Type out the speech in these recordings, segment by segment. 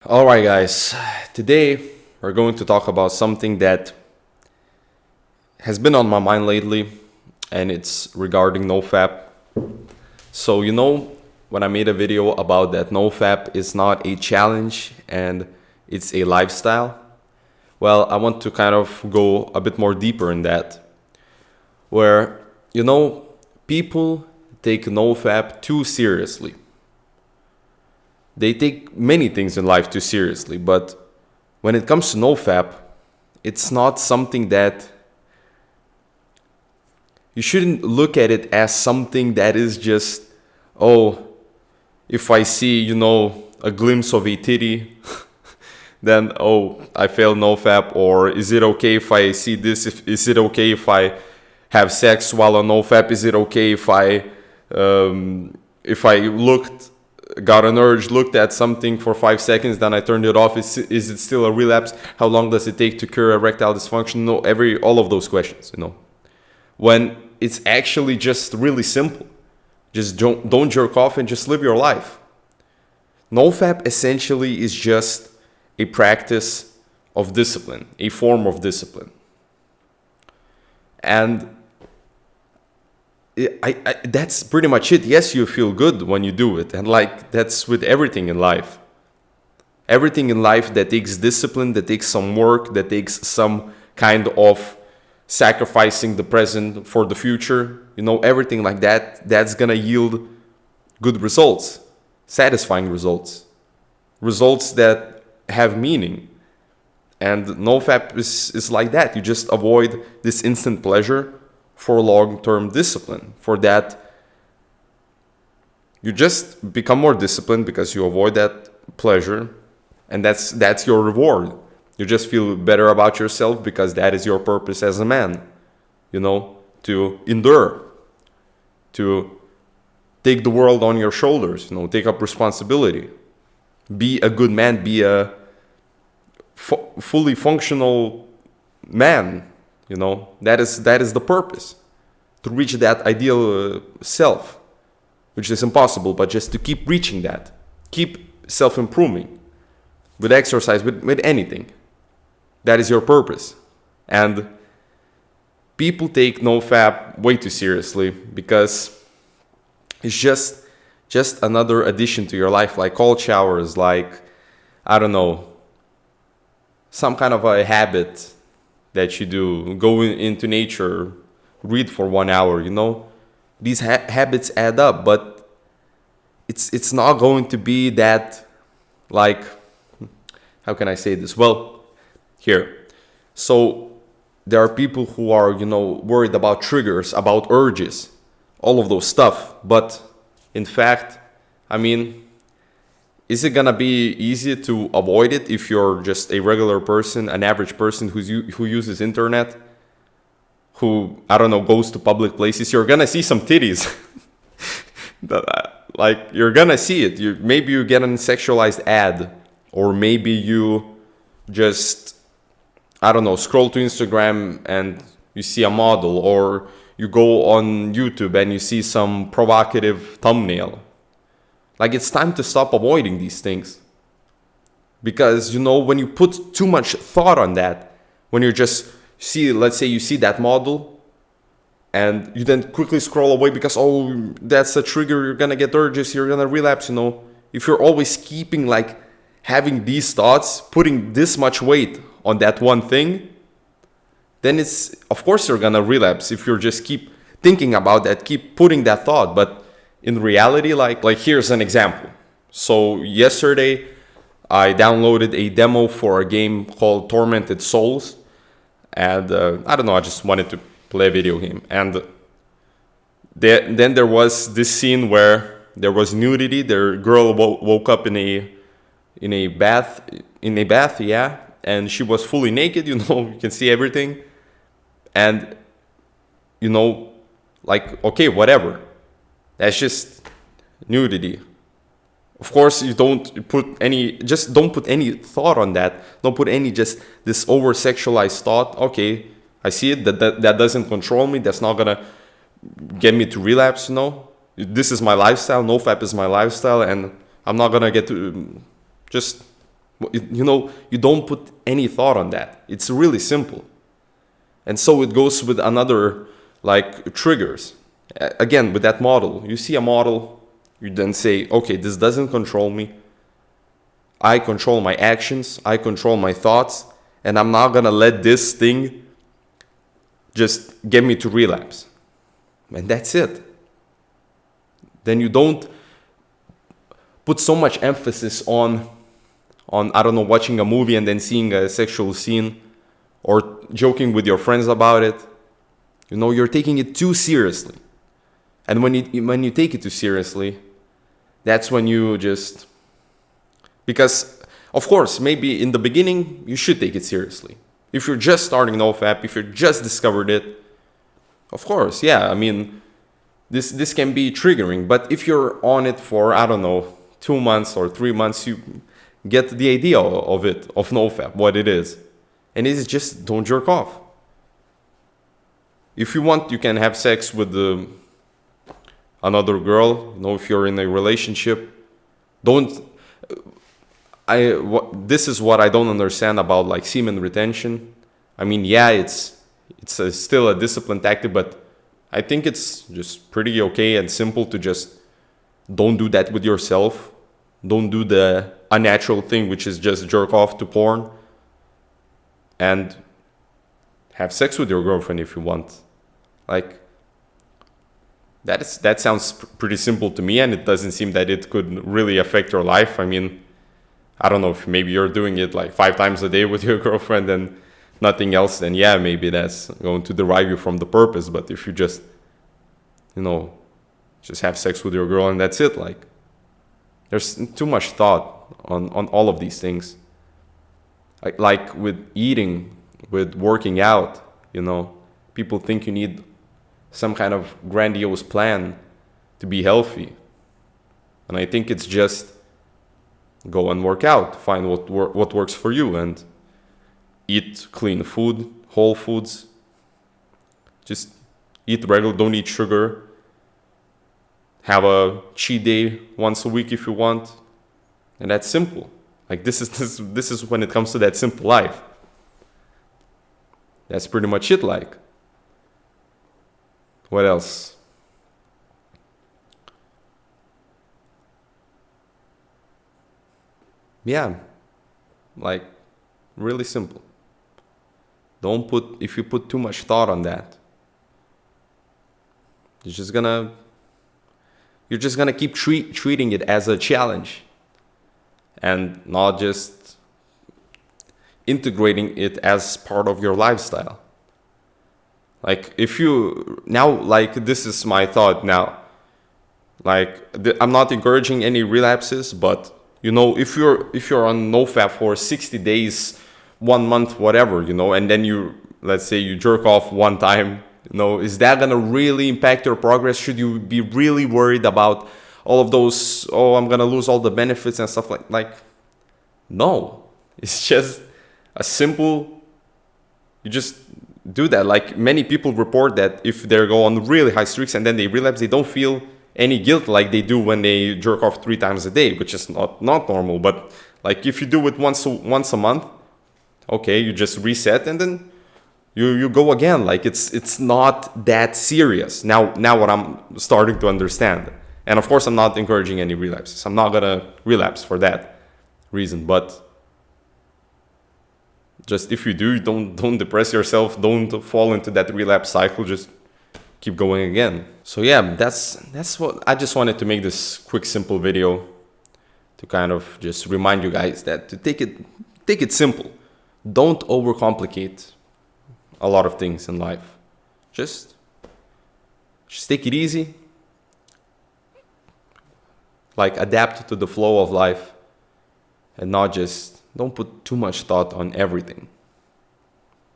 Alright guys, today we're going to talk about something that has been on my mind lately, and it's regarding NoFap. So when I made a video about that NoFap is not a challenge and it's a lifestyle, well, I want to kind of go a bit more deeper in that, where people take NoFap too seriously. They take many things in life too seriously, but when it comes to NoFap, it's not something that you shouldn't look at it as something that is just, oh, if I see, a glimpse of a titty, then, oh, I failed NoFap, or is it okay if I see this? Is it okay if I have sex while on NoFap? Is it okay if I got an urge, looked at something for 5 seconds, then I turned it off? Is it still a relapse? How long does it take to cure erectile dysfunction? No, all of those questions, when it's actually just really simple. Just don't jerk off and just live your life. NoFap essentially is just a practice of discipline, a form of discipline. And that's pretty much it. Yes, you feel good when you do it. And that's with everything in life. Everything in life that takes discipline, that takes some work, that takes some kind of sacrificing the present for the future, everything like that, that's gonna yield good results, satisfying results, results that have meaning. And NoFap is like that. You just avoid this instant pleasure for long-term discipline. For that, you just become more disciplined because you avoid that pleasure, and that's your reward. You just feel better about yourself because that is your purpose as a man, to endure, to take the world on your shoulders, take up responsibility, be a good man, be a fully functional man. That is the purpose, to reach that ideal self, which is impossible, but just to keep reaching that, keep self-improving with exercise, with anything. That is your purpose. And people take NoFap way too seriously because it's just another addition to your life, like cold showers, like, I don't know, some kind of a habit that you do, go into nature, read for 1 hour, These habits add up, but it's not going to be that, like, how can I say this? Well, here. So there are people who are, worried about triggers, about urges, all of those stuff. But in fact, is it gonna be easy to avoid it if you're just a regular person, an average person who uses internet, who, I don't know, goes to public places? You're gonna see some titties. You're gonna see it. Maybe you get a sexualized ad, or maybe you just, I don't know, scroll to Instagram and you see a model, or you go on YouTube and you see some provocative thumbnail. It's time to stop avoiding these things. Because, when you put too much thought on that, when you just let's say you see that model and you then quickly scroll away because, oh, that's a trigger, you're gonna get urges, you're gonna relapse, If you're always keeping, having these thoughts, putting this much weight on that one thing, then of course you're gonna relapse if you're just keep thinking about that, keep putting that thought. But in reality, like here's an example. So yesterday I downloaded a demo for a game called Tormented Souls, and I don't know, I just wanted to play a video game. And then there was this scene where there was nudity. The girl woke up in a bath, yeah, and she was fully naked, you can see everything. And okay, whatever, that's just nudity. Of course, you don't put any thought on that. Don't put any just this over sexualized thought. Okay, I see it, that doesn't control me, that's not gonna get me to relapse. This is my lifestyle. NoFap is my lifestyle, and I'm not gonna get to just You know, you don't put any thought on that. It's really simple. And so it goes with another, like, triggers. Again, with that model, you see a model, you then say, okay, this doesn't control me. I control my actions, I control my thoughts, and I'm not gonna let this thing just get me to relapse. And that's it. Then you don't put so much emphasis on I don't know, watching a movie and then seeing a sexual scene or joking with your friends about it. You know, you're taking it too seriously. And when you take it too seriously, that's when you just... Because, of course, maybe in the beginning, you should take it seriously. If you're just starting NoFap, if you just discovered it, of course, yeah, I mean, this can be triggering. But if you're on it for, I don't know, 2 months or 3 months, you get the idea of it, of NoFap, what it is. And it is just, don't jerk off. If you want, you can have sex with another girl. You know, if you're in a relationship, this is what I don't understand about, like, semen retention. I mean, yeah, it's still a discipline tactic, but I think it's just pretty okay and simple to just don't do that with yourself. Don't do the unnatural thing, which is just jerk off to porn, and have sex with your girlfriend if you want. Like, that sounds pretty simple to me, and it doesn't seem that it could really affect your life. I mean, I don't know, if maybe you're doing it like 5 times a day with your girlfriend and nothing else, then yeah, maybe that's going to derive you from the purpose. But if you just, you know, just have sex with your girl and that's it, like, there's too much thought on all of these things. Like with eating, with working out, you know, people think you need some kind of grandiose plan to be healthy. And I think it's just go and work out, find what works for you, and eat clean food, whole foods. Just eat regular, don't eat sugar. Have a cheat day once a week if you want. And that's simple. Like, this is when it comes to that simple life. That's pretty much it. Like, what else? Yeah, like, really simple. If you put too much thought on that, you're just gonna keep treating it as a challenge and not just integrating it as part of your lifestyle. Like, if you now, like, this is my thought now, like, I'm not encouraging any relapses, but you know, if you're on NoFap for 60 days, 1 month, whatever, you know, and then let's say you jerk off one time, you know, is that gonna really impact your progress? Should you be really worried about all of those, oh, I'm gonna lose all the benefits and stuff like, no. It's just a simple, you just do that. Like, many people report that if they go on really high streaks and then they relapse, they don't feel any guilt like they do when they jerk off 3 times a day, which is not normal. But like, if you do it once a month, okay, you just reset and then you go again. Like, it's not that serious. Now what I'm starting to understand. And of course, I'm not encouraging any relapses. I'm not gonna relapse for that reason. But just, if you do, don't depress yourself. Don't fall into that relapse cycle. Just keep going again. So yeah, that's what I just wanted to make this quick, simple video to kind of just remind you guys that to take it simple. Don't overcomplicate a lot of things in life. Just take it easy. Like, adapt to the flow of life and don't put too much thought on everything.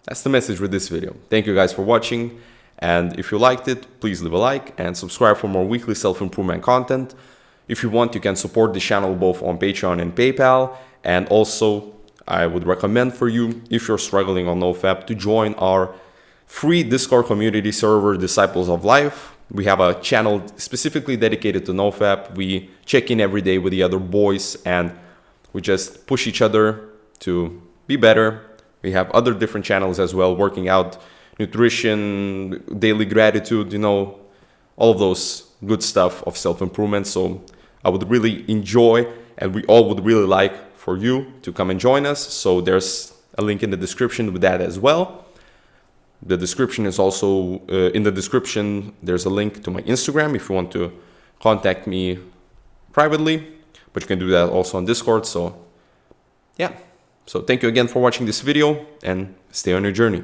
That's the message with this video. Thank you guys for watching. And if you liked it, please leave a like and subscribe for more weekly self-improvement content. If you want, you can support this channel both on Patreon and PayPal. And also, I would recommend for you, if you're struggling on NoFap, to join our free Discord community server, Disciples of Life. We have a channel specifically dedicated to NoFap. We check in every day with the other boys and We just push each other to be better. We have other different channels as well, working out, nutrition, daily gratitude, you know, all of those good stuff of self-improvement. So I would really enjoy, and we all would really like for you to come and join us. So there's a link in the description with that as well. The description is also, in the description, there's a link to my Instagram if you want to contact me privately, but you can do that also on Discord. So yeah, so thank you again for watching this video, and stay on your journey.